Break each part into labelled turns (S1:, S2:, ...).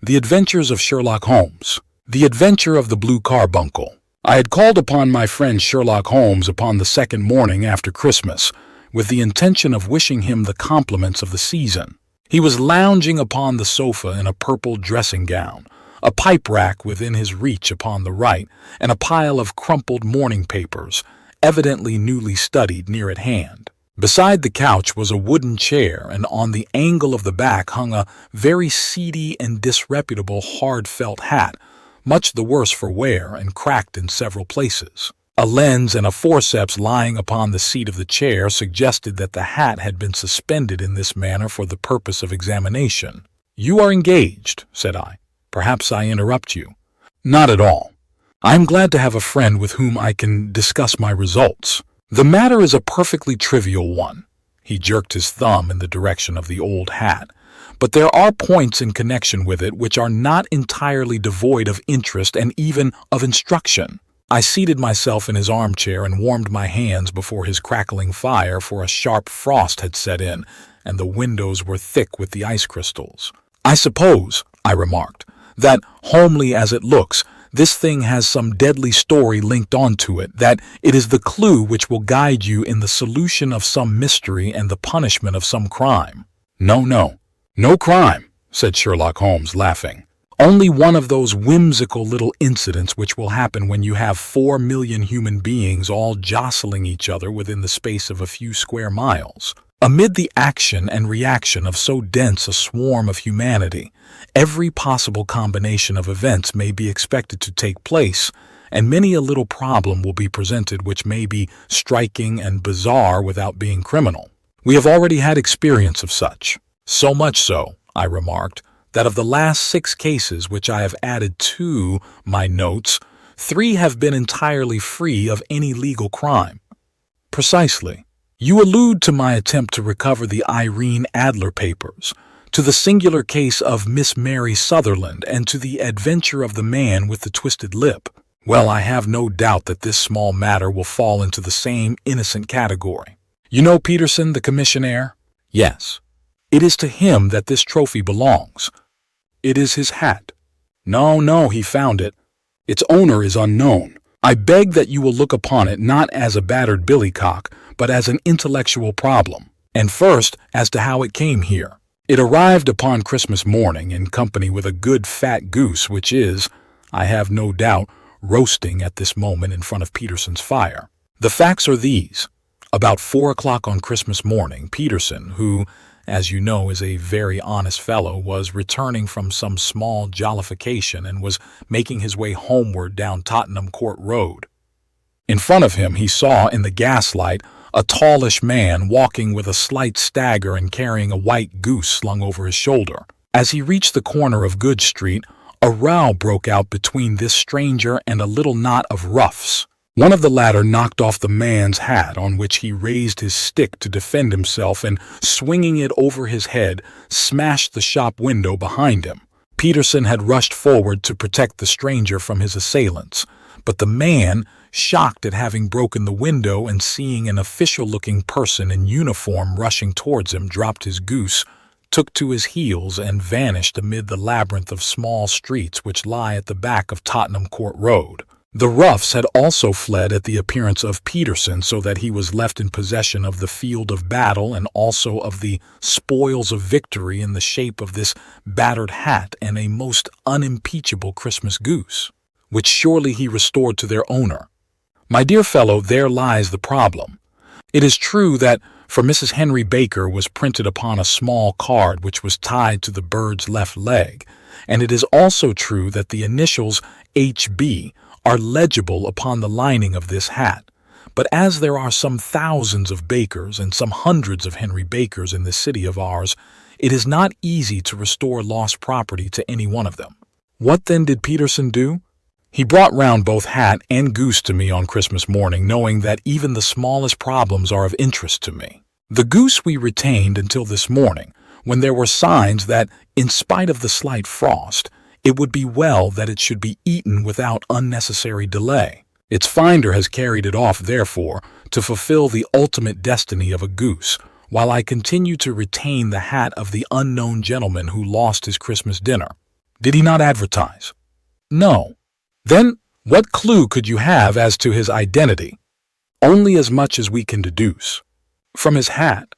S1: The Adventures of Sherlock Holmes. The Adventure of the Blue Carbuncle. I had called upon my friend Sherlock Holmes upon the second morning after Christmas, with the intention of wishing him the compliments of the season. He was lounging upon the sofa in a purple dressing gown, a pipe rack within his reach upon the right, and a pile of crumpled morning papers, evidently newly studied, near at hand. Beside the couch was a wooden chair, and on the angle of the back hung a very seedy and disreputable hard felt hat, much the worse for wear and cracked in several places. A lens and a forceps lying upon the seat of the chair suggested that the hat had been suspended in this manner for the purpose of examination. "You are engaged," said I. "Perhaps I interrupt you." "Not at all. I am glad to have a friend with whom I can discuss my results. The matter is a perfectly trivial one." He jerked his thumb in the direction of the old hat. "But there are points in connection with it which are not entirely devoid of interest and even of instruction." I seated myself in his armchair and warmed my hands before his crackling fire, for a sharp frost had set in, and the windows were thick with the ice crystals. "I suppose," I remarked, "that, homely as it looks, this thing has some deadly story linked onto it, that it is the clue which will guide you in the solution of some mystery and the punishment of some crime." No crime," said Sherlock Holmes, laughing. "Only one of those whimsical little incidents which will happen when you have 4 million human beings all jostling each other within the space of a few square miles. Amid the action and reaction of so dense a swarm of humanity, every possible combination of events may be expected to take place, and many a little problem will be presented which may be striking and bizarre without being criminal. We have already had experience of such. So much so," I remarked, "that of the last 6 cases which I have added to my notes, 3 have been entirely free of any legal crime." "Precisely. You allude to my attempt to recover the Irene Adler papers, to the singular case of Miss Mary Sutherland, and to the adventure of the man with the twisted lip. Well, I have no doubt that this small matter will fall into the same innocent category. You know Peterson, the commissionaire?" "Yes." "It is to him that this trophy belongs." "It is his hat." No, he found it. Its owner is unknown. I beg that you will look upon it not as a battered billycock, but as an intellectual problem. And first, as to how it came here. It arrived upon Christmas morning in company with a good fat goose which is, I have no doubt, roasting at this moment in front of Peterson's fire. The facts are these. About 4 o'clock on Christmas morning, Peterson, who, as you know, is a very honest fellow, was returning from some small jollification and was making his way homeward down Tottenham Court Road. In front of him he saw in the gaslight a tallish man walking with a slight stagger and carrying a white goose slung over his shoulder. As he reached the corner of Good Street, a row broke out between this stranger and a little knot of roughs. One of the latter knocked off the man's hat, on which he raised his stick to defend himself, and, swinging it over his head, smashed the shop window behind him. Peterson had rushed forward to protect the stranger from his assailants, but the man, shocked at having broken the window and seeing an official-looking person in uniform rushing towards him, dropped his goose, took to his heels, and vanished amid the labyrinth of small streets which lie at the back of Tottenham Court Road. The roughs had also fled at the appearance of Peterson, so that he was left in possession of the field of battle and also of the spoils of victory in the shape of this battered hat and a most unimpeachable Christmas goose, which surely he restored to their owner. My dear fellow, there lies the problem. It is true that for Mrs. Henry Baker was printed upon a small card which was tied to the bird's left leg, and it is also true that the initials H.B. are legible upon the lining of this hat. But as there are some thousands of Bakers and some hundreds of Henry Bakers in this city of ours, it is not easy to restore lost property to any one of them. What then did Peterson do? He brought round both hat and goose to me on Christmas morning, knowing that even the smallest problems are of interest to me. The goose we retained until this morning, when there were signs that, in spite of the slight frost, it would be well that it should be eaten without unnecessary delay. Its finder has carried it off, therefore, to fulfill the ultimate destiny of a goose, while I continue to retain the hat of the unknown gentleman who lost his Christmas dinner. Did he not advertise? No. Then, what clue could you have as to his identity? Only as much as we can deduce. From his hat.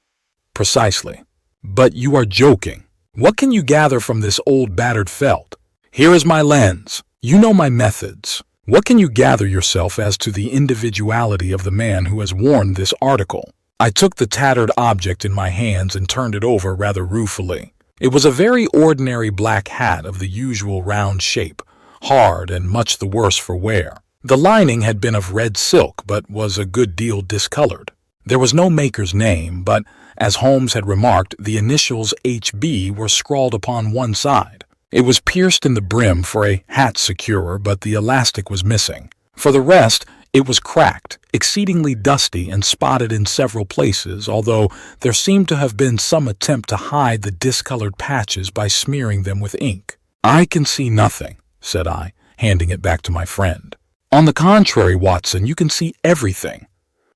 S1: Precisely. But you are joking. What can you gather from this old battered felt? Here is my lens. You know my methods. What can you gather yourself as to the individuality of the man who has worn this article? I took the tattered object in my hands and turned it over rather ruefully. It was a very ordinary black hat of the usual round shape, hard and much the worse for wear. The lining had been of red silk, but was a good deal discolored. There was no maker's name, but, as Holmes had remarked, the initials HB were scrawled upon one side. It was pierced in the brim for a hat securer, but the elastic was missing. For the rest, it was cracked, exceedingly dusty, and spotted in several places, although there seemed to have been some attempt to hide the discolored patches by smearing them with ink. "I can see nothing," said I, handing it back to my friend. "On the contrary, Watson, you can see everything.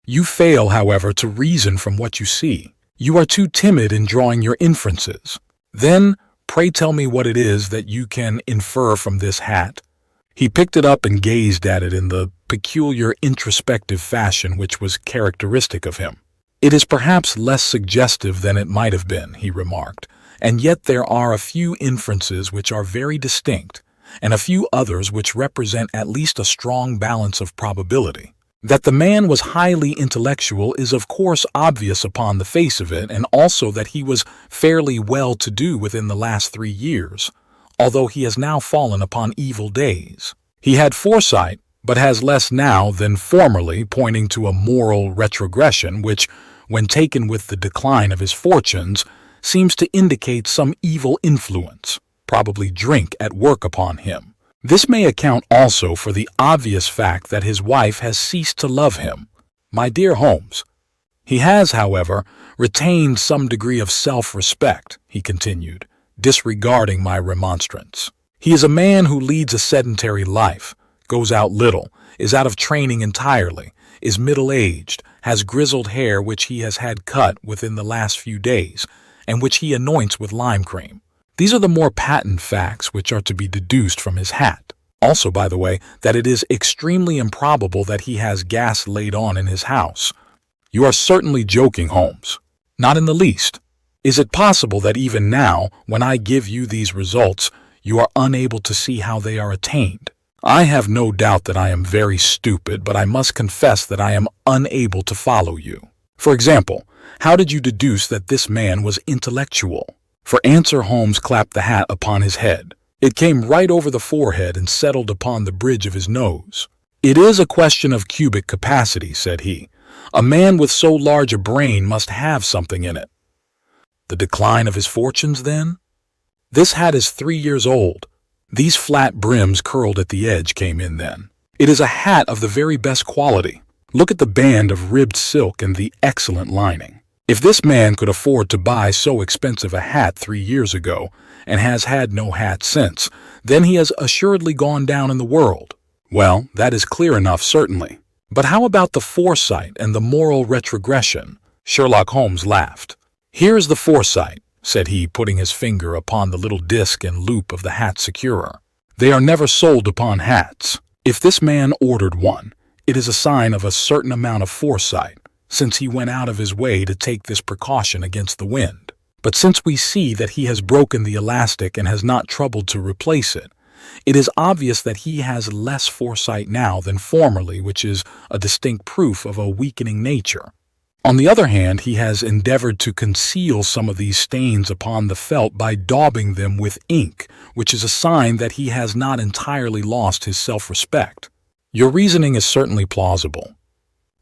S1: You fail, however, to reason from what you see. You are too timid in drawing your inferences. Then, pray tell me what it is that you can infer from this hat." He picked it up and gazed at it in the peculiar introspective fashion which was characteristic of him. "It is perhaps less suggestive than it might have been," he remarked, "and yet there are a few inferences which are very distinct, and a few others which represent at least a strong balance of probability. That the man was highly intellectual is of course obvious upon the face of it, and also that he was fairly well-to-do within the last 3 years, although he has now fallen upon evil days. He had foresight, but has less now than formerly, pointing to a moral retrogression which, when taken with the decline of his fortunes, seems to indicate some evil influence, probably drink, at work upon him. This may account also for the obvious fact that his wife has ceased to love him. My dear Holmes, he has, however, retained some degree of self-respect," he continued, disregarding my remonstrance. "He is a man who leads a sedentary life, goes out little, is out of training entirely, is middle-aged, has grizzled hair which he has had cut within the last few days, and which he anoints with lime cream. These are the more patent facts which are to be deduced from his hat. Also, by the way, that it is extremely improbable that he has gas laid on in his house." "You are certainly joking, Holmes." "Not in the least. Is it possible that even now, when I give you these results, you are unable to see how they are attained? I have no doubt that I am very stupid, but I must confess that I am unable to follow you. For example, how did you deduce that this man was intellectual?" For answer, Holmes clapped the hat upon his head. It came right over the forehead and settled upon the bridge of his nose. "It is a question of cubic capacity," said he. "A man with so large a brain must have something in it." "The decline of his fortunes, then?" "This hat is 3 years old. These flat brims curled at the edge came in then. It is a hat of the very best quality. Look at the band of ribbed silk and the excellent lining. If this man could afford to buy so expensive a hat 3 years ago, and has had no hat since, then he has assuredly gone down in the world. Well, that is clear enough, certainly. But how about the foresight and the moral retrogression?" Sherlock Holmes laughed. "Here is the foresight," said he, putting his finger upon the little disc and loop of the hat securer. "They are never sold upon hats. If this man ordered one, it is a sign of a certain amount of foresight, since he went out of his way to take this precaution against the wind. But since we see that he has broken the elastic and has not troubled to replace it, it is obvious that he has less foresight now than formerly, which is a distinct proof of a weakening nature. On the other hand, he has endeavored to conceal some of these stains upon the felt by daubing them with ink, which is a sign that he has not entirely lost his self-respect. Your reasoning is certainly plausible.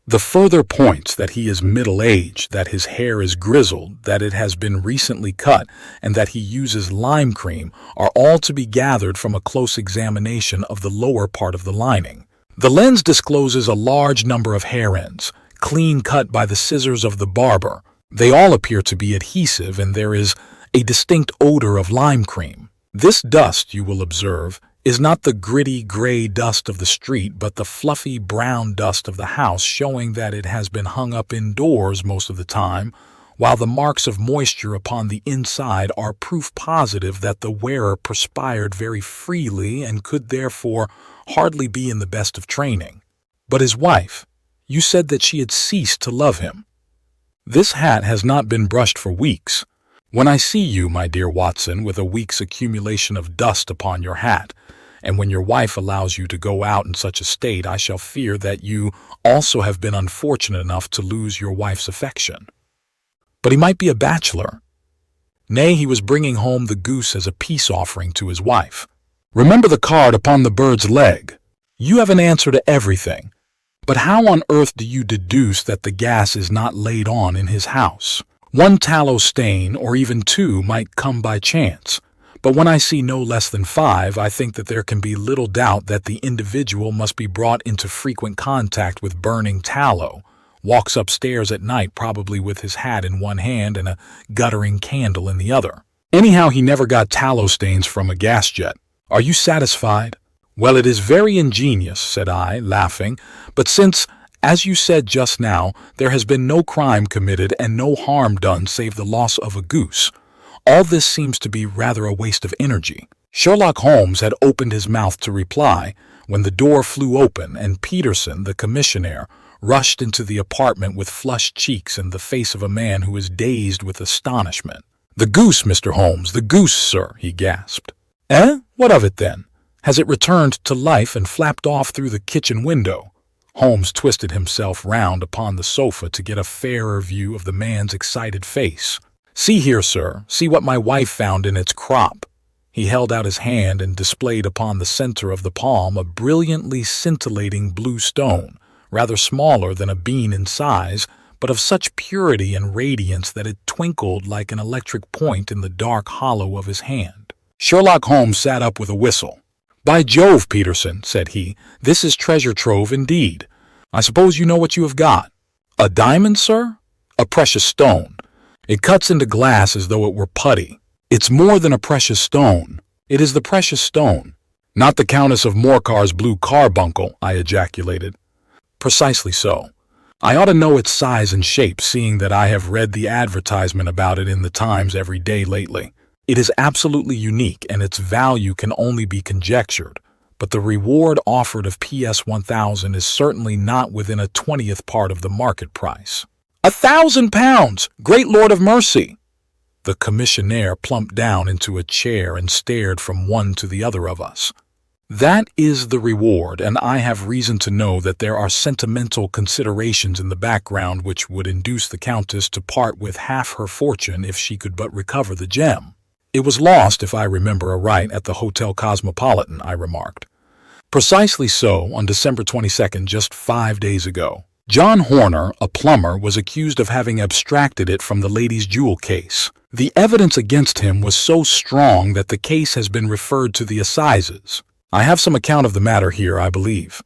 S1: The further points that he is middle-aged, that his hair is grizzled, that it has been recently cut, and that he uses lime cream are all to be gathered from a close examination of the lower part of the lining. The lens discloses a large number of hair ends, clean cut by the scissors of the barber. They all appear to be adhesive, and there is a distinct odor of lime cream. This dust, you will observe, is not the gritty gray dust of the street, but the fluffy brown dust of the house, showing that it has been hung up indoors most of the time, while the marks of moisture upon the inside are proof positive that the wearer perspired very freely and could therefore hardly be in the best of training. But his wife, you said that she had ceased to love him. This hat has not been brushed for weeks. When I see you, my dear Watson, with a week's accumulation of dust upon your hat, and when your wife allows you to go out in such a state, I shall fear that you also have been unfortunate enough to lose your wife's affection. But he might be a bachelor. Nay, he was bringing home the goose as a peace offering to his wife. Remember the card upon the bird's leg. You have an answer to everything. But how on earth do you deduce that the gas is not laid on in his house? One tallow stain, or even two, might come by chance. But when I see no less than 5, I think that there can be little doubt that the individual must be brought into frequent contact with burning tallow, walks upstairs at night probably with his hat in one hand and a guttering candle in the other. Anyhow, he never got tallow stains from a gas jet. Are you satisfied? Well, it is very ingenious, said I, laughing, but since, as you said just now, there has been no crime committed and no harm done save the loss of a goose, all this seems to be rather a waste of energy. Sherlock Holmes had opened his mouth to reply when the door flew open and Peterson, the commissionaire, rushed into the apartment with flushed cheeks and the face of a man who is dazed with astonishment. "The goose, Mr. Holmes, the goose, sir," he gasped. "Eh? What of it then? Has it returned to life and flapped off through the kitchen window?" Holmes twisted himself round upon the sofa to get a fairer view of the man's excited face. "See here, sir, see what my wife found in its crop." He held out his hand and displayed upon the center of the palm a brilliantly scintillating blue stone, rather smaller than a bean in size, but of such purity and radiance that it twinkled like an electric point in the dark hollow of his hand. Sherlock Holmes sat up with a whistle. "By Jove, Peterson," said he, "this is treasure trove indeed. I suppose you know what you have got." "A diamond, sir?" "A precious stone. It cuts into glass as though it were putty. It's more than a precious stone. It is the precious stone." "Not the Countess of Morcar's Blue Carbuncle," I ejaculated. "Precisely so. I ought to know its size and shape, seeing that I have read the advertisement about it in the Times every day lately. It is absolutely unique, and its value can only be conjectured, but the reward offered of PS 1000 is certainly not within a 20th part of the market price." £1,000! Great Lord of mercy! The commissionaire plumped down into a chair and stared from one to the other of us. "That is the reward, and I have reason to know that there are sentimental considerations in the background which would induce the Countess to part with half her fortune if she could but recover the gem. It was lost, if I remember aright, at the Hotel Cosmopolitan," I remarked. "Precisely so, on December 22nd, just 5 days ago. John Horner, a plumber, was accused of having abstracted it from the lady's jewel case. The evidence against him was so strong that the case has been referred to the assizes. I have some account of the matter here, I believe."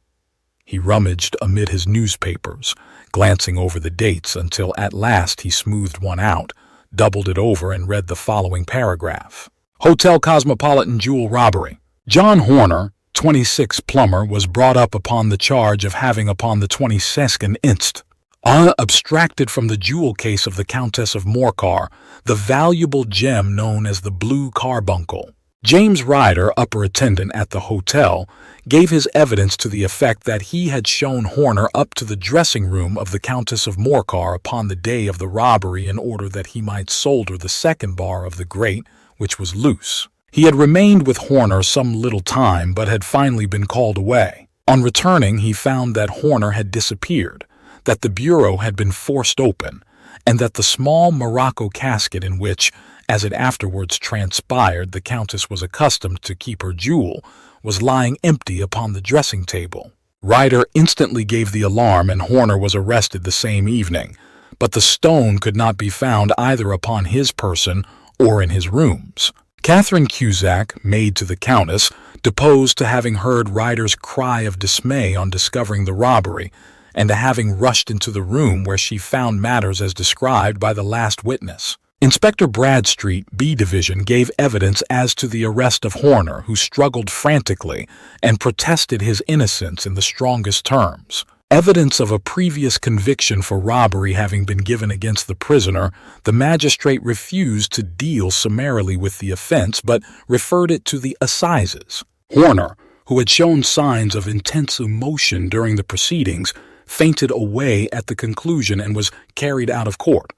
S1: He rummaged amid his newspapers, glancing over the dates until at last he smoothed one out, doubled it over, and read the following paragraph. "Hotel Cosmopolitan jewel robbery. John Horner, 26, plumber, was brought up upon the charge of having upon the 22nd inst. Abstracted from the jewel case of the Countess of Morcar the valuable gem known as the Blue Carbuncle. James Ryder, upper attendant at the hotel, gave his evidence to the effect that he had shown Horner up to the dressing room of the Countess of Morcar upon the day of the robbery in order that he might solder the second bar of the grate, which was loose. He had remained with Horner some little time, but had finally been called away. On returning, he found that Horner had disappeared, that the bureau had been forced open, and that the small morocco casket in which, as it afterwards transpired, the Countess was accustomed to keep her jewel, was lying empty upon the dressing table. Ryder instantly gave the alarm, and Horner was arrested the same evening, but the stone could not be found either upon his person or in his rooms. Catherine Cusack, maid to the Countess, deposed to having heard Ryder's cry of dismay on discovering the robbery, and to having rushed into the room where she found matters as described by the last witness. Inspector Bradstreet, B Division, gave evidence as to the arrest of Horner, who struggled frantically and protested his innocence in the strongest terms. Evidence of a previous conviction for robbery having been given against the prisoner, the magistrate refused to deal summarily with the offense but referred it to the assizes. Horner, who had shown signs of intense emotion during the proceedings, fainted away at the conclusion and was carried out of court.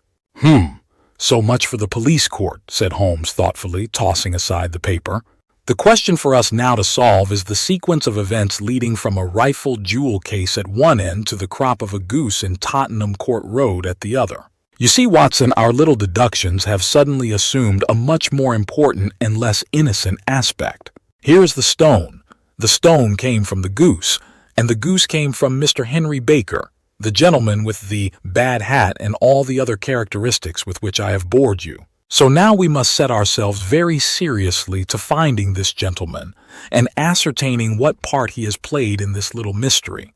S1: So much for the police court, said Holmes thoughtfully, tossing aside the paper. The question for us now to solve is the sequence of events leading from a rifled jewel case at one end to the crop of a goose in Tottenham Court Road at the other. You see, Watson, our little deductions have suddenly assumed a much more important and less innocent aspect. Here is the stone. The stone came from the goose, and the goose came from Mr. Henry Baker, the gentleman with the bad hat and all the other characteristics with which I have bored you. So now we must set ourselves very seriously to finding this gentleman and ascertaining what part he has played in this little mystery.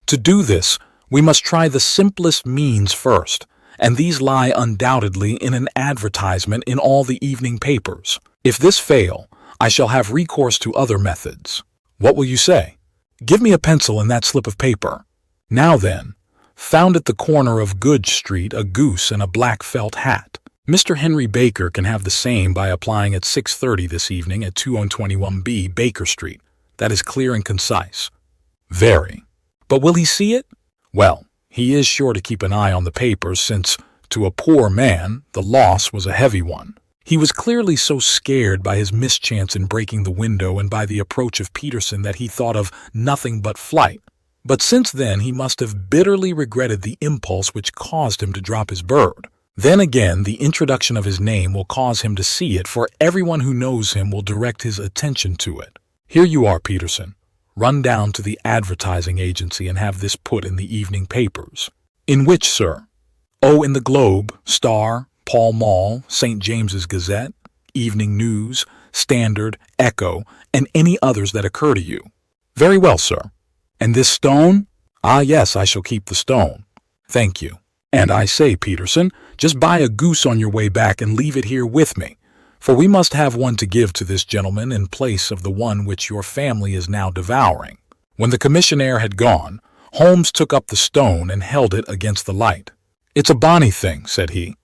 S1: To do this, we must try the simplest means first, and these lie undoubtedly in an advertisement in all the evening papers. If this fail, I shall have recourse to other methods. What will you say? Give me a pencil and that slip of paper. Now then, found at the corner of Good Street a goose and a black felt hat. Mr. Henry Baker can have the same by applying at 6:30 this evening at 221B Baker Street. That is clear and concise. Very. But will he see it? Well, he is sure to keep an eye on the papers since, to a poor man, the loss was a heavy one. He was clearly so scared by his mischance in breaking the window and by the approach of Peterson that he thought of nothing but flight. But since then he must have bitterly regretted the impulse which caused him to drop his bird. Then again, the introduction of his name will cause him to see it, for everyone who knows him will direct his attention to it. Here you are, Peterson. Run down to the advertising agency and have this put in the evening papers. In which, sir? Oh, in the Globe, Star, Pall Mall, St. James's Gazette, Evening News, Standard, Echo, and any others that occur to you. Very well, sir. And this stone? Ah, yes, I shall keep the stone. Thank you. And I say, Peterson, just buy a goose on your way back and leave it here with me, for we must have one to give to this gentleman in place of the one which your family is now devouring. When the commissionaire had gone, Holmes took up the stone and held it against the light. It's a bonny thing, said he.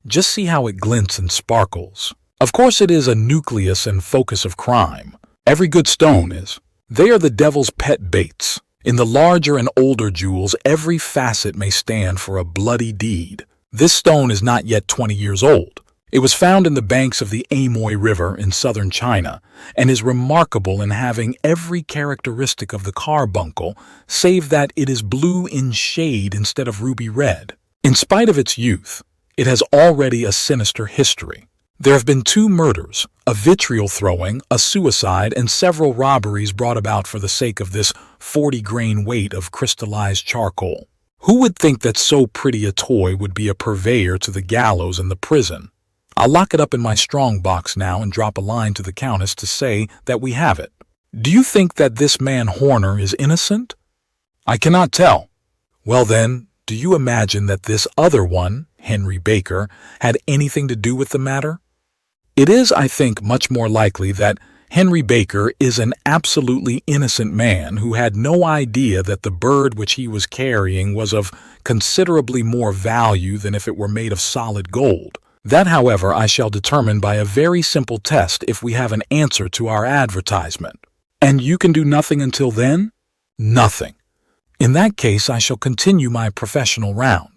S1: Just see how it glints and sparkles. Of course it is a nucleus and focus of crime. Every good stone is. They are the devil's pet baits. In the larger and older jewels, every facet may stand for a bloody deed. This stone is not yet 20 years old. It was found in the banks of the Amoy River in southern China, and is remarkable in having every characteristic of the carbuncle, save that it is blue in shade instead of ruby red. In spite of its youth, it has already a sinister history. There have been 2 murders, a vitriol throwing, a suicide, and several robberies brought about for the sake of this 40-grain weight of crystallized charcoal. Who would think that so pretty a toy would be a purveyor to the gallows and the prison? I'll lock it up in my strong box now and drop a line to the Countess to say that we have it. Do you think that this man Horner is innocent? I cannot tell. Well then, do you imagine that this other one, Henry Baker, had anything to do with the matter? It is, I think, much more likely that Henry Baker is an absolutely innocent man who had no idea that the bird which he was carrying was of considerably more value than if it were made of solid gold. That, however, I shall determine by a very simple test if we have an answer to our advertisement. And you can do nothing until then? Nothing. In that case, I shall continue my professional round.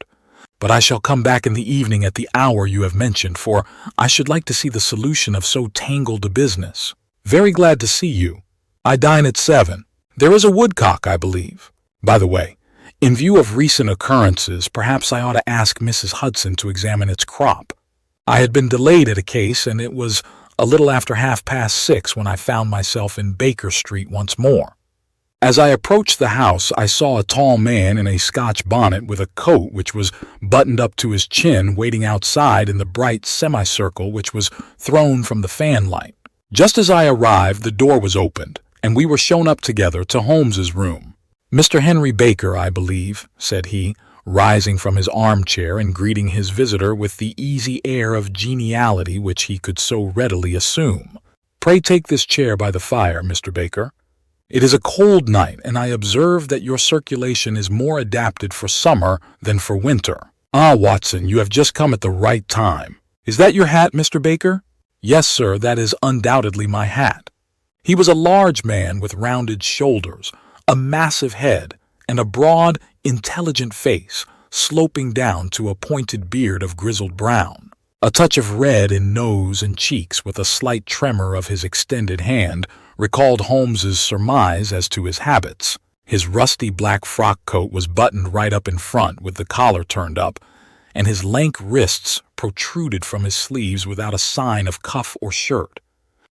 S1: But I shall come back in the evening at the hour you have mentioned, for I should like to see the solution of so tangled a business. Very glad to see you. I dine at 7. There is a woodcock, I believe. By the way, in view of recent occurrences, perhaps I ought to ask Mrs. Hudson to examine its crop. I had been delayed at a case, and it was a little after 6:30 when I found myself in Baker Street once more. As I approached the house, I saw a tall man in a Scotch bonnet with a coat which was buttoned up to his chin waiting outside in the bright semicircle which was thrown from the fanlight. Just as I arrived, the door was opened, and we were shown up together to Holmes's room. Mr. Henry Baker, I believe, said he, rising from his armchair and greeting his visitor with the easy air of geniality which he could so readily assume. Pray take this chair by the fire, Mr. Baker. It is a cold night, and I observe that your circulation is more adapted for summer than for winter. Ah, Watson, you have just come at the right time. Is that your hat, Mr. Baker? Yes, sir, that is undoubtedly my hat. He was a large man with rounded shoulders, a massive head, and a broad, intelligent face, sloping down to a pointed beard of grizzled brown. A touch of red in nose and cheeks with a slight tremor of his extended hand recalled Holmes's surmise as to his habits. His rusty black frock coat was buttoned right up in front with the collar turned up, and his lank wrists protruded from his sleeves without a sign of cuff or shirt.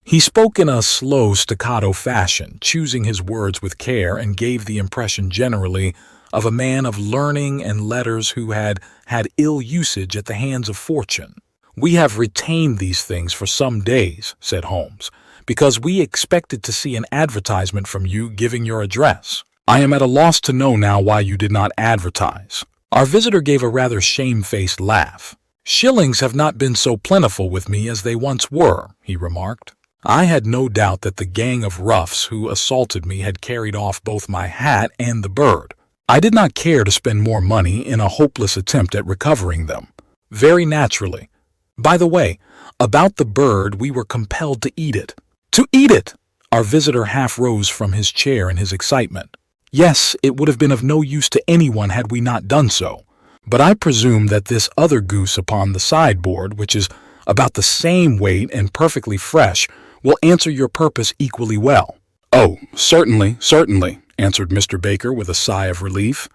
S1: He spoke in a slow staccato fashion, choosing his words with care, and gave the impression generally of a man of learning and letters who had had ill usage at the hands of fortune. "We have retained these things for some days," said Holmes, "because we expected to see an advertisement from you giving your address. I am at a loss to know now why you did not advertise." Our visitor gave a rather shamefaced laugh. "Shillings have not been so plentiful with me as they once were," he remarked. "I had no doubt that the gang of roughs who assaulted me had carried off both my hat and the bird. I did not care to spend more money in a hopeless attempt at recovering them. Very naturally. By the way, about the bird, we were compelled to eat it." "To eat it!" Our visitor half rose from his chair in his excitement. "Yes, it would have been of no use to anyone had we not done so. But I presume that this other goose upon the sideboard, which is about the same weight and perfectly fresh, will answer your purpose equally well." "Oh, certainly, certainly," answered Mr. Baker with a sigh of relief.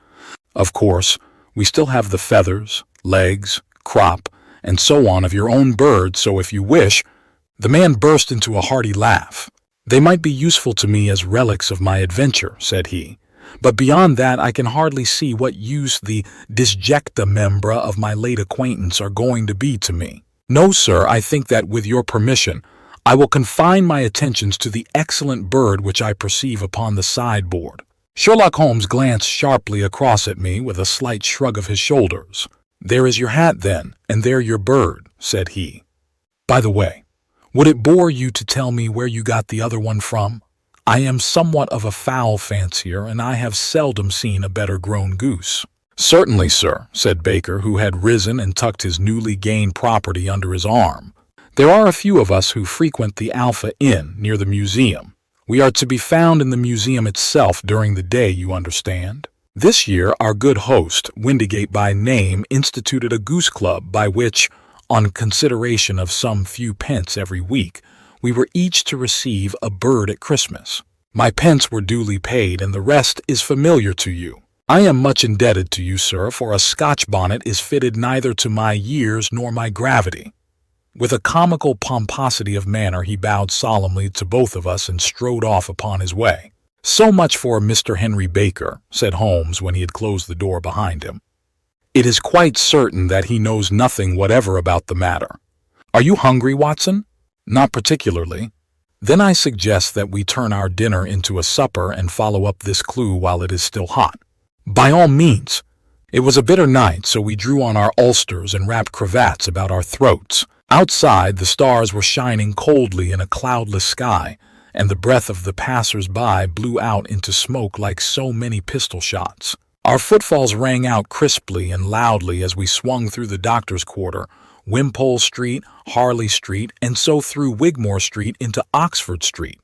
S1: "Of course, we still have the feathers, legs, crop, and so on of your own bird, so if you wish—" The man burst into a hearty laugh. "They might be useful to me as relics of my adventure," said he. "But beyond that I can hardly see what use the disjecta membra of my late acquaintance are going to be to me. No, sir, I think that, with your permission, I will confine my attentions to the excellent bird which I perceive upon the sideboard." Sherlock Holmes glanced sharply across at me with a slight shrug of his shoulders. "There is your hat, then, and there your bird," said he. "By the way, would it bore you to tell me where you got the other one from? I am somewhat of a fowl fancier, and I have seldom seen a better grown goose." "Certainly, sir," said Baker, who had risen and tucked his newly gained property under his arm. "There are a few of us who frequent the Alpha Inn near the museum. We are to be found in the museum itself during the day, you understand. This year our good host, Windigate by name, instituted a goose club by which, on consideration of some few pence every week, we were each to receive a bird at Christmas. My pence were duly paid, and the rest is familiar to you. I am much indebted to you, sir, for a Scotch bonnet is fitted neither to my years nor my gravity." With a comical pomposity of manner he bowed solemnly to both of us and strode off upon his way. "So much for Mr. Henry Baker," said Holmes when he had closed the door behind him. "It is quite certain that he knows nothing whatever about the matter. Are you hungry, Watson?" "Not particularly." "Then I suggest that we turn our dinner into a supper and follow up this clue while it is still hot." "By all means." It was a bitter night, so we drew on our ulsters and wrapped cravats about our throats. Outside, the stars were shining coldly in a cloudless sky, and the breath of the passers-by blew out into smoke like so many pistol shots. Our footfalls rang out crisply and loudly as we swung through the Doctor's Quarter, Wimpole Street, Harley Street, and so through Wigmore Street into Oxford Street.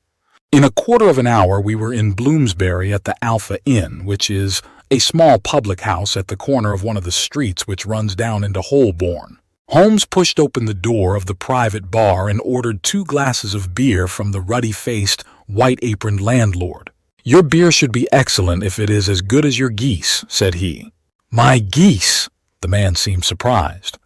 S1: In a quarter of an hour we were in Bloomsbury at the Alpha Inn, which is a small public house at the corner of one of the streets which runs down into Holborn. Holmes pushed open the door of the private bar and ordered 2 glasses of beer from the ruddy-faced, white-aproned landlord. "Your beer should be excellent if it is as good as your geese," said he. "My geese?" The man seemed surprised.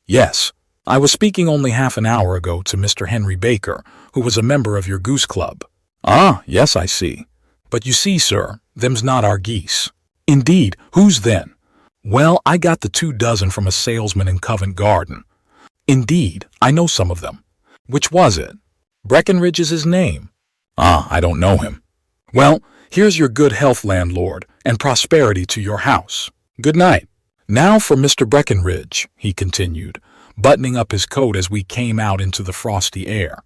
S1: "Yes, I was speaking only half an hour ago to Mr. Henry Baker, who was a member of your goose club." "Ah, yes, I see. But you see, sir, them's not our geese." "Indeed, whose then?" "Well, I got the 2 dozen from a salesman in Covent Garden." "Indeed, I know some of them." "Which was it?" "Breckenridge is his name." "Ah, I don't know him." "Well, here's your good health, landlord, and prosperity to your house. Good night. Now for Mr. Breckenridge," he continued, buttoning up his coat as we came out into the frosty air.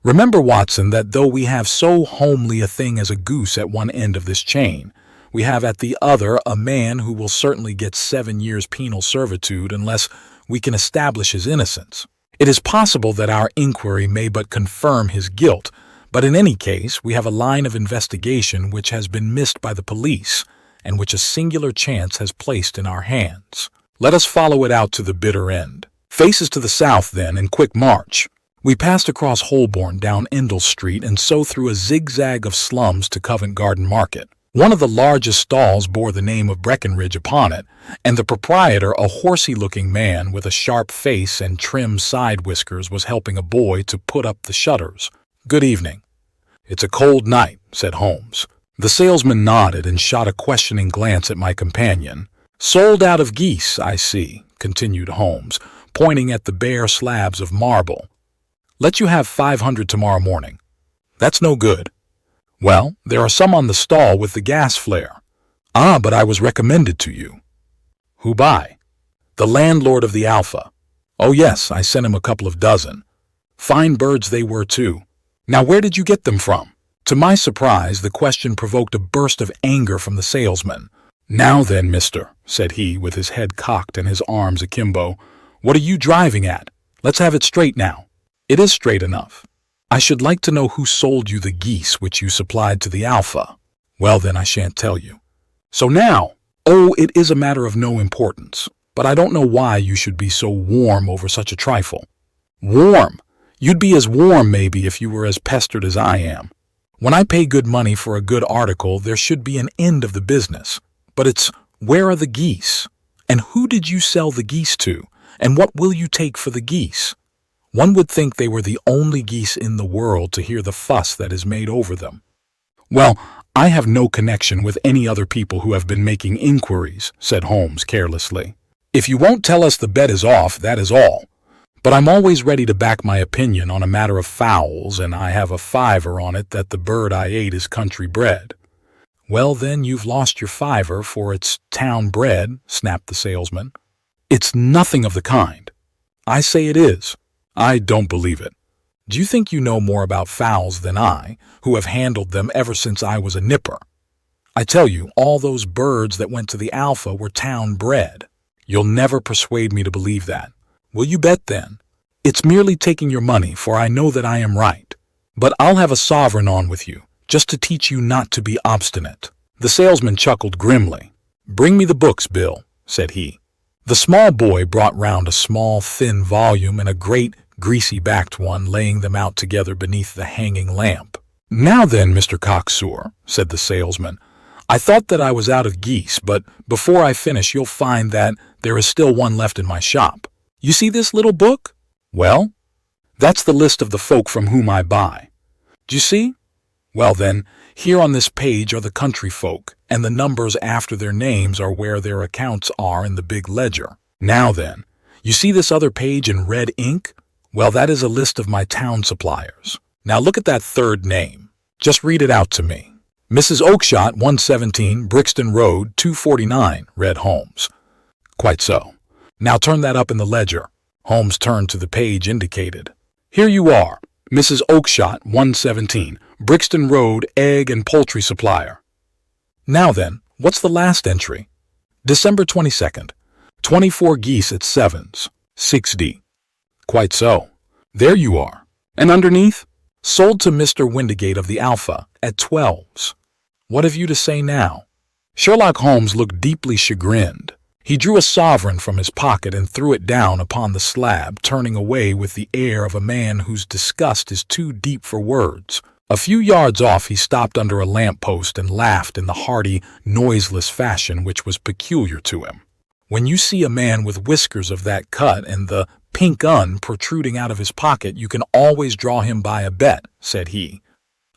S1: Remember, Watson, that though we have so homely a thing as a goose at one end of this chain, we have at the other a man who will certainly get 7 years penal servitude unless we can establish his innocence. It is possible that our inquiry may but confirm his guilt, but in any case, we have a line of investigation which has been missed by the police and which a singular chance has placed in our hands. Let us follow it out to the bitter end. Faces to the south, then, in quick march. We passed across Holborn down Endell Street and so through a zigzag of slums to Covent Garden Market. One of the largest stalls bore the name of Breckenridge upon it, and the proprietor, a horsey-looking man with a sharp face and trim side whiskers, was helping a boy to put up the shutters. "Good evening." "It's a cold night," said Holmes. The salesman nodded and shot a questioning glance at my companion. "Sold out of geese, I see," continued Holmes, pointing at the bare slabs of marble. "Let you have 500 tomorrow morning." "That's no good." "Well, there are some on the stall with the gas flare." "Ah, but I was recommended to you." "Who by?" "The landlord of the Alpha." "Oh yes, I sent him a couple of dozen." "Fine birds they were too. Now where did you get them from?" To my surprise, the question provoked a burst of anger from the salesman. "Now then, mister," said he, with his head cocked and his arms akimbo, "what are you driving at? Let's have it straight now." "It is straight enough. I should like to know who sold you the geese which you supplied to the Alpha." "Well, then, I shan't tell you." "So now—" "Oh, it is a matter of no importance, but I don't know why you should be so warm over such a trifle." "Warm? You'd be as warm, maybe, if you were as pestered as I am. When I pay good money for a good article, there should be an end of the business. But it's, where are the geese? And who did you sell the geese to? And what will you take for the geese? One would think they were the only geese in the world to hear the fuss that is made over them." "Well, I have no connection with any other people who have been making inquiries," said Holmes carelessly. "If you won't tell us the bet is off, that is all. But I'm always ready to back my opinion on a matter of fowls, and I have a fiver on it that the bird I ate is country bred." "Well, then, you've lost your fiver, for it's town bred," snapped the salesman. "It's nothing of the kind." "I say it is." "I don't believe it. Do you think you know more about fowls than I, who have handled them ever since I was a nipper? I tell you, all those birds that went to the Alpha were town bred." "You'll never persuade me to believe that." "Will you bet, then?" "It's merely taking your money, for I know that I am right. But I'll have a sovereign on with you, just to teach you not to be obstinate." The salesman chuckled grimly. "Bring me the books, Bill," said he. The small boy brought round a small, thin volume and a great, greasy-backed one, laying them out together beneath the hanging lamp. "Now then, Mr. Coxswain," said the salesman, "I thought that I was out of geese, but before I finish you'll find that there is still one left in my shop. You see this little book? Well, that's the list of the folk from whom I buy. Do you see? Well then, here on this page are the country folk, and the numbers after their names are where their accounts are in the big ledger. Now then, you see this other page in red ink? Well, that is a list of my town suppliers. Now look at that third name. Just read it out to me." "Mrs. Oakshott, 117, Brixton Road, 249, read Holmes. "Quite so. Now turn that up in the ledger." Holmes turned to the page indicated. "Here you are, Mrs. Oakshott, 117, Brixton Road, egg and poultry supplier. Now then, what's the last entry? December 22nd, 24 geese at sevens, 6D. "Quite so. There you are. And underneath? Sold to Mr. Windigate of the Alpha at 12s. What have you to say now?" Sherlock Holmes looked deeply chagrined. He drew a sovereign from his pocket and threw it down upon the slab, turning away with the air of a man whose disgust is too deep for words. A few yards off he stopped under a lamp-post and laughed in the hearty, noiseless fashion which was peculiar to him. "When you see a man with whiskers of that cut and the pink un protruding out of his pocket, you can always draw him by a bet," said he.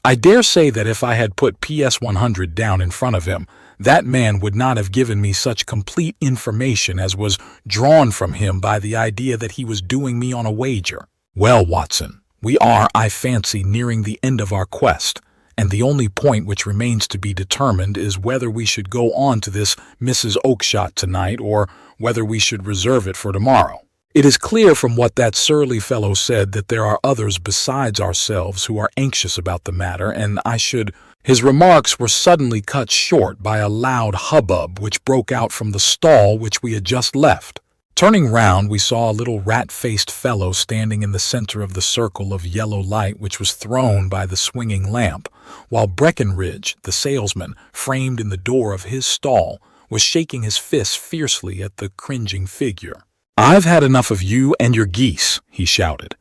S1: "I dare say that if I had put PS 100 down in front of him, that man would not have given me such complete information as was drawn from him by the idea that he was doing me on a wager. Well, Watson, we are, I fancy, nearing the end of our quest, and the only point which remains to be determined is whether we should go on to this Mrs. Oakshott tonight or whether we should reserve it for tomorrow. It is clear from what that surly fellow said that there are others besides ourselves who are anxious about the matter, and I should—" His remarks were suddenly cut short by a loud hubbub which broke out from the stall which we had just left. Turning round, we saw a little rat-faced fellow standing in the center of the circle of yellow light which was thrown by the swinging lamp, while Breckenridge, the salesman, framed in the door of his stall, was shaking his fists fiercely at the cringing figure. "I've had enough of you and your geese," he shouted.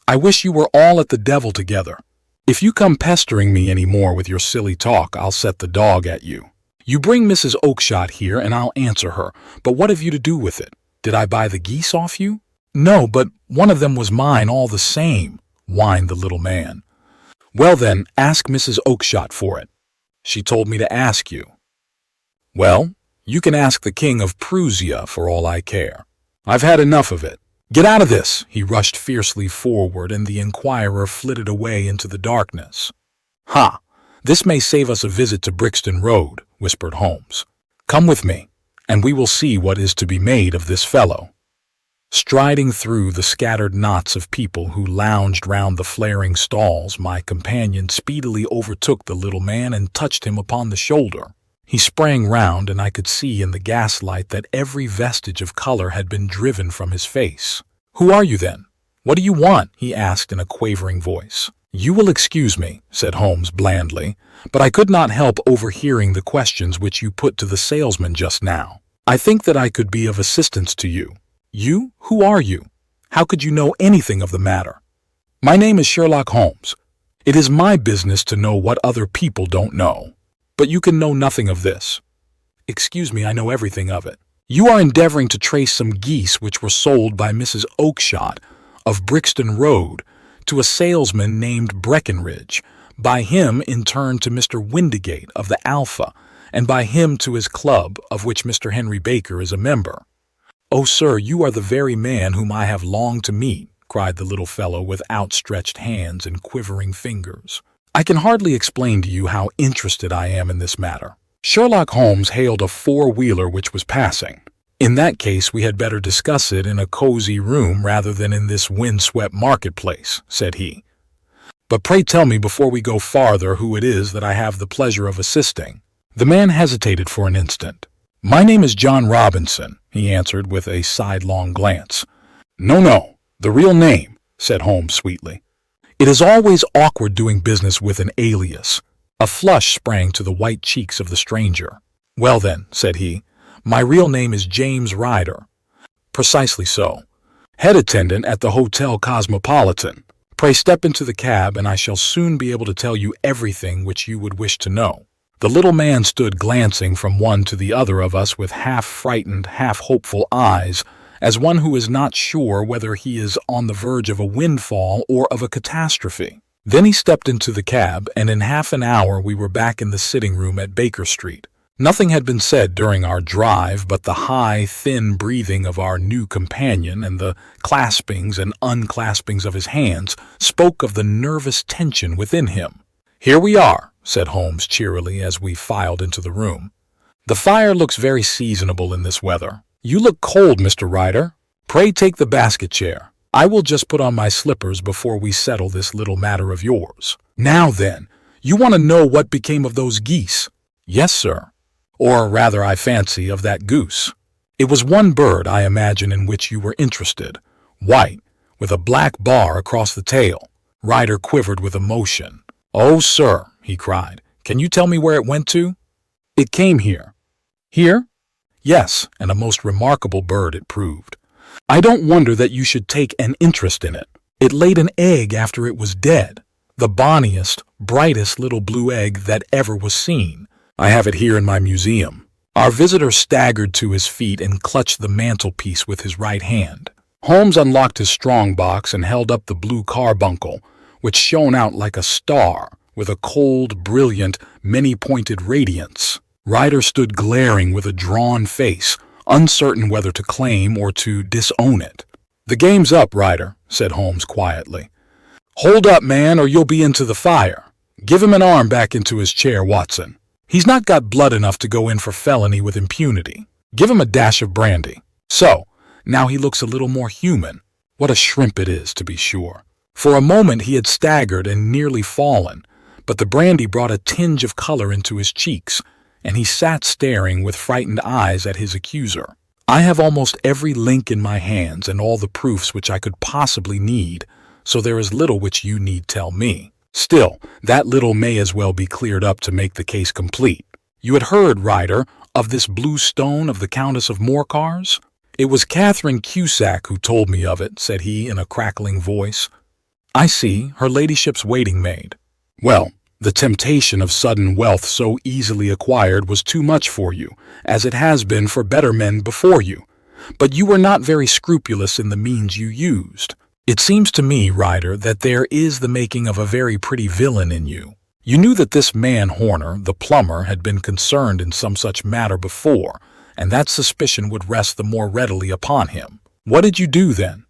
S1: "I wish you were all at the devil together. If you come pestering me any more with your silly talk, I'll set the dog at you. You bring Mrs. Oakshott here and I'll answer her, but what have you to do with it? Did I buy the geese off you?" "No, but one of them was mine all the same," whined the little man. "Well then, ask Mrs. Oakshott for it. She told me to ask you." "Well, you can ask the King of Prussia for all I care. I've had enough of it. Get out of this!" He rushed fiercely forward, and the inquirer flitted away into the darkness. "Ha! This may save us a visit to Brixton Road," whispered Holmes. "Come with me, and we will see what is to be made of this fellow." Striding through the scattered knots of people who lounged round the flaring stalls, my companion speedily overtook the little man and touched him upon the shoulder. He sprang round, and I could see in the gaslight that every vestige of color had been driven from his face. "Who are you, then? What do you want?" he asked in a quavering voice. "You will excuse me," said Holmes blandly, "but I could not help overhearing the questions which you put to the salesman just now. I think that I could be of assistance to you." "You? Who are you? How could you know anything of the matter?" "My name is Sherlock Holmes. It is my business to know what other people don't know. But you can know nothing of this." "Excuse me, I know everything of it. You are endeavoring to trace some geese which were sold by Mrs. Oakshott of Brixton Road to a salesman named Breckenridge, by him in turn to Mr. Windigate of the Alpha, and by him to his club, of which Mr. Henry Baker is a member." "Oh, sir, you are the very man whom I have longed to meet," cried the little fellow with outstretched hands and quivering fingers. "I can hardly explain to you how interested I am in this matter." Sherlock Holmes hailed a four-wheeler which was passing. "In that case, we had better discuss it in a cozy room rather than in this wind-swept marketplace," said he. "But pray tell me before we go farther who it is that I have the pleasure of assisting." The man hesitated for an instant. "My name is John Robinson," he answered with a sidelong glance. No, the real name," said Holmes sweetly. "It is always awkward doing business with an alias." A flush sprang to the white cheeks of the stranger. "Well then," said he, "my real name is James Ryder." "Precisely so. Head attendant at the Hotel Cosmopolitan. Pray step into the cab, and I shall soon be able to tell you everything which you would wish to know." The little man stood glancing from one to the other of us with half-frightened, half-hopeful eyes, as one who is not sure whether he is on the verge of a windfall or of a catastrophe. Then he stepped into the cab, and in half an hour we were back in the sitting-room at Baker Street. Nothing had been said during our drive, but the high, thin breathing of our new companion and the claspings and unclaspings of his hands spoke of the nervous tension within him. "Here we are," said Holmes cheerily as we filed into the room. "The fire looks very seasonable in this weather. You look cold, Mr. Ryder. Pray take the basket chair. I will just put on my slippers before we settle this little matter of yours. Now then, you want to know what became of those geese?" "Yes, sir. Or rather, I fancy, of that goose. It was one bird, I imagine, in which you were interested. White, with a black bar across the tail." Ryder quivered with emotion. "Oh, sir," he cried, "can you tell me where it went to?" "It came here." "Here?" "Yes, and a most remarkable bird it proved. I don't wonder that you should take an interest in it. It laid an egg after it was dead, the bonniest, brightest little blue egg that ever was seen. I have it here in my museum." Our visitor staggered to his feet and clutched the mantelpiece with his right hand. Holmes unlocked his strong-box and held up the Blue Carbuncle, which shone out like a star, with a cold, brilliant, many-pointed radiance. Ryder stood glaring with a drawn face, uncertain whether to claim or to disown it. "The game's up, Ryder," said Holmes quietly. "Hold up, man, or you'll be into the fire. Give him an arm back into his chair, Watson. He's not got blood enough to go in for felony with impunity. Give him a dash of brandy. So, Now he looks a little more human. What a shrimp it is, to be sure. For a moment he had staggered and nearly fallen, but the brandy brought a tinge of color into his cheeks, and he sat staring with frightened eyes at his accuser. I have almost every link in my hands and all the proofs which I could possibly need, so there is little which you need tell me. Still, that little may as well be cleared up to make the case complete. You had heard, Ryder, of this blue stone of the Countess of Morcar's? It was Catherine Cusack who told me of it, said he in a crackling voice. I see, her ladyship's waiting maid. Well, the temptation of sudden wealth so easily acquired was too much for you, as it has been for better men before you. But you were not very scrupulous in the means you used. It seems to me, Ryder, that there is the making of a very pretty villain in you. You knew that this man Horner, the plumber, had been concerned in some such matter before, and that suspicion would rest the more readily upon him. What did you do then?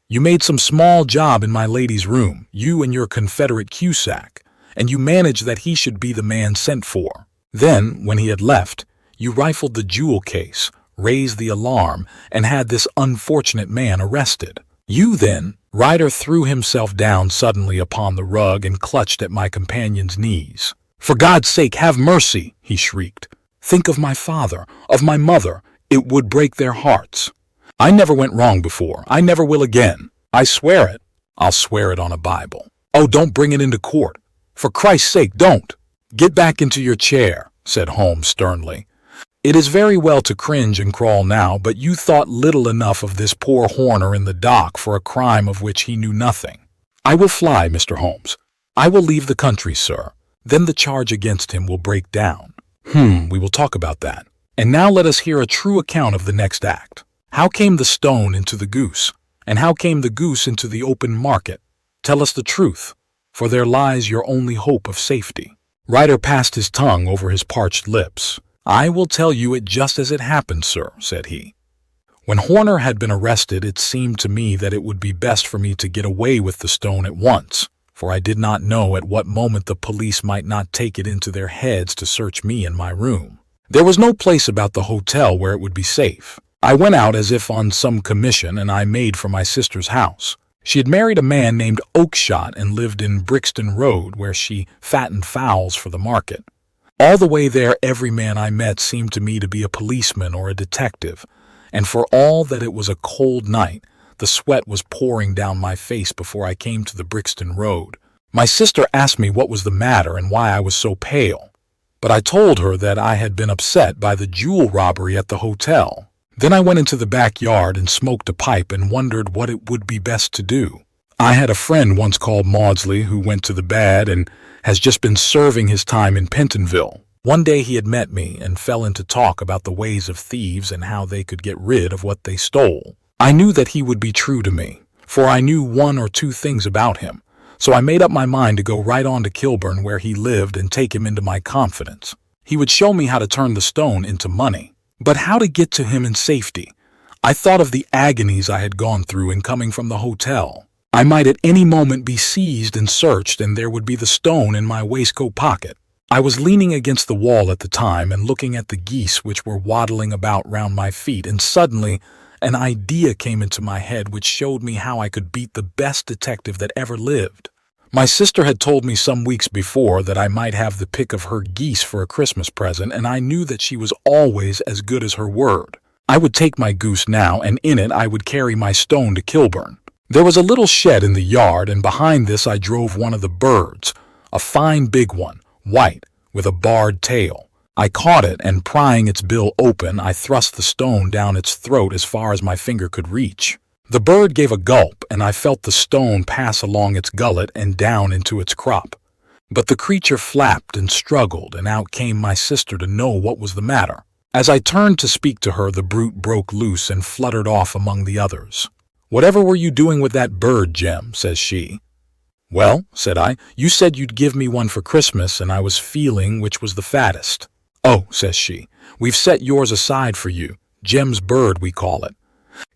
S1: You made some small job in my lady's room, you and your confederate Cusack, and you managed that he should be the man sent for. Then, when he had left, you rifled the jewel case, raised the alarm, and had this unfortunate man arrested. You then, Ryder threw himself down suddenly upon the rug and clutched at my companion's knees. For God's sake, have mercy, he shrieked. Think of my father, of my mother. It would break their hearts. I never went wrong before. I never will again. I swear it. I'll swear it on a Bible. Oh, don't bring it into court. For Christ's sake, don't. Get back into your chair, said Holmes sternly. It is very well to cringe and crawl now, but you thought little enough of this poor Horner in the dock for a crime of which he knew nothing. I will fly, Mr. Holmes. I will leave the country, sir. Then the charge against him will break down. We will talk about that. And now let us hear a true account of the next act. How came the stone into the goose? And how came the goose into the open market? Tell us the truth, for there lies your only hope of safety. Ryder passed his tongue over his parched lips. I will tell you it just as it happened, sir, said he. When Horner had been arrested, it seemed to me that it would be best for me to get away with the stone at once, for I did not know at what moment the police might not take it into their heads to search me in my room. There was no place about the hotel where it would be safe. I went out as if on some commission, and I made for my sister's house. She had married a man named Oakshott and lived in Brixton Road, where she fattened fowls for the market. All the way there, every man I met seemed to me to be a policeman or a detective, and for all that it was a cold night, the sweat was pouring down my face before I came to the Brixton Road. My sister asked me what was the matter and why I was so pale, but I told her that I had been upset by the jewel robbery at the hotel. Then I went into the backyard and smoked a pipe and wondered what it would be best to do. I had a friend once called Maudsley who went to the bad and has just been serving his time in Pentonville. One day he had met me and fell into talk about the ways of thieves and how they could get rid of what they stole. I knew that he would be true to me, for I knew one or two things about him, so I made up my mind to go right on to Kilburn where he lived and take him into my confidence. He would show me how to turn the stone into money. But how to get to him in safety? I thought of the agonies I had gone through in coming from the hotel. I might at any moment be seized and searched, and there would be the stone in my waistcoat pocket. I was leaning against the wall at the time and looking at the geese which were waddling about round my feet, and suddenly an idea came into my head which showed me how I could beat the best detective that ever lived. My sister had told me some weeks before that I might have the pick of her geese for a Christmas present, and I knew that she was always as good as her word. I would take my goose now, and in it I would carry my stone to Kilburn. There was a little shed in the yard, and behind this I drove one of the birds, a fine big one, white, with a barred tail. I caught it, and prying its bill open, I thrust the stone down its throat as far as my finger could reach. The bird gave a gulp, and I felt the stone pass along its gullet and down into its crop. But the creature flapped and struggled, and out came my sister to know what was the matter. As I turned to speak to her, the brute broke loose and fluttered off among the others. "Whatever were you doing with that bird, Jem?" says she. "Well," said I, "you said you'd give me one for Christmas, and I was feeling which was the fattest." "Oh," says she, "we've set yours aside for you. Jem's bird, we call it.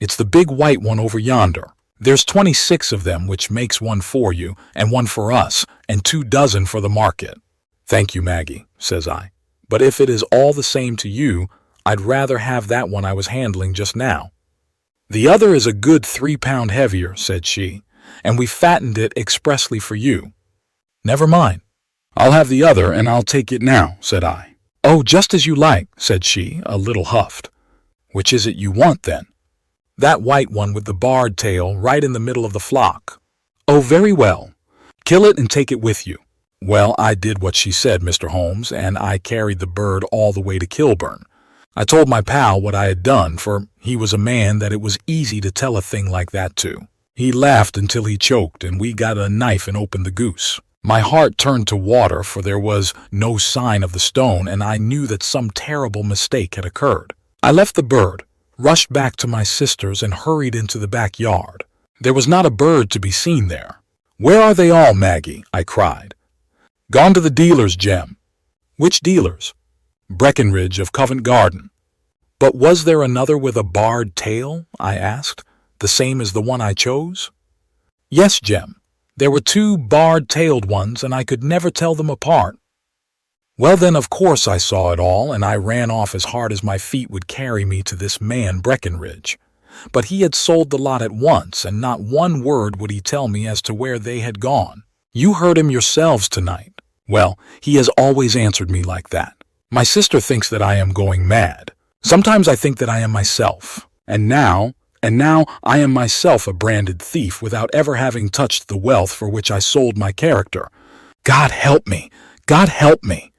S1: It's the big white one over yonder. There's 26 of them, which makes one for you, and one for us, and 2 dozen for the market." "Thank you, Maggie," says I. "But if it is all the same to you, I'd rather have that one I was handling just now." The other is a good 3 pound heavier, said she, and we fattened it expressly for you. Never mind. I'll have the other, and I'll take it now, said I. Oh, just as you like, said she, a little huffed. Which is it you want, then? That white one with the barred tail right in the middle of the flock. Oh, very well. Kill it and take it with you. Well, I did what she said, Mr. Holmes, and I carried the bird all the way to Kilburn. I told my pal what I had done, for he was a man that it was easy to tell a thing like that to. He laughed until he choked, and we got a knife and opened the goose. My heart turned to water, for there was no sign of the stone, and I knew that some terrible mistake had occurred. I left the bird, rushed back to my sister's, and hurried into the backyard. There was not a bird to be seen there. Where are they all, Maggie? I cried. Gone to the dealers, Jem. Which dealers? Breckenridge of Covent Garden. But was there another with a barred tail? I asked. The same as the one I chose? Yes, Jem. There were 2 barred-tailed ones, and I could never tell them apart. Well, then, of course I saw it all, and I ran off as hard as my feet would carry me to this man Breckenridge. But he had sold the lot at once, and not one word would he tell me as to where they had gone. You heard him yourselves tonight. Well, he has always answered me like that. My sister thinks that I am going mad. Sometimes I think that I am myself. And now I am myself a branded thief without ever having touched the wealth for which I sold my character. God help me! God help me!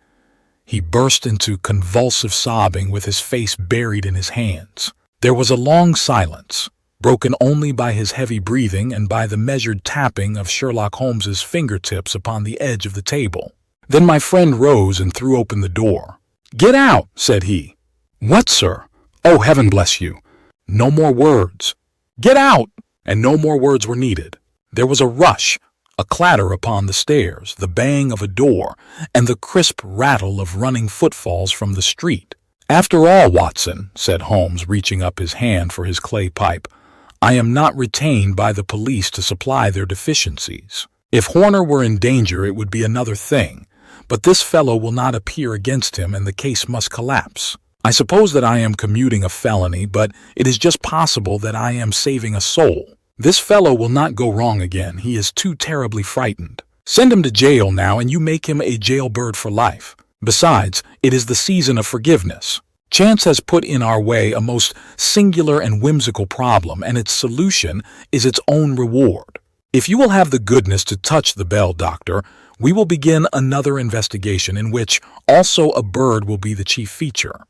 S1: He burst into convulsive sobbing with his face buried in his hands. There was a long silence, broken only by his heavy breathing and by the measured tapping of Sherlock Holmes's fingertips upon the edge of the table. Then my friend rose and threw open the door. "Get out," said he. "What, sir? Oh, heaven bless you. No more words. Get out!" And no more words were needed. There was a rush, a clatter upon the stairs, the bang of a door, and the crisp rattle of running footfalls from the street. "After all, Watson," said Holmes, reaching up his hand for his clay pipe, "I am not retained by the police to supply their deficiencies. If Horner were in danger, it would be another thing, but this fellow will not appear against him, and the case must collapse. I suppose that I am commuting a felony, but it is just possible that I am saving a soul. This fellow will not go wrong again. He is too terribly frightened. Send him to jail now, and you make him a jailbird for life. Besides, it is the season of forgiveness. Chance has put in our way a most singular and whimsical problem, and its solution is its own reward. If you will have the goodness to touch the bell, Doctor, we will begin another investigation in which also a bird will be the chief feature.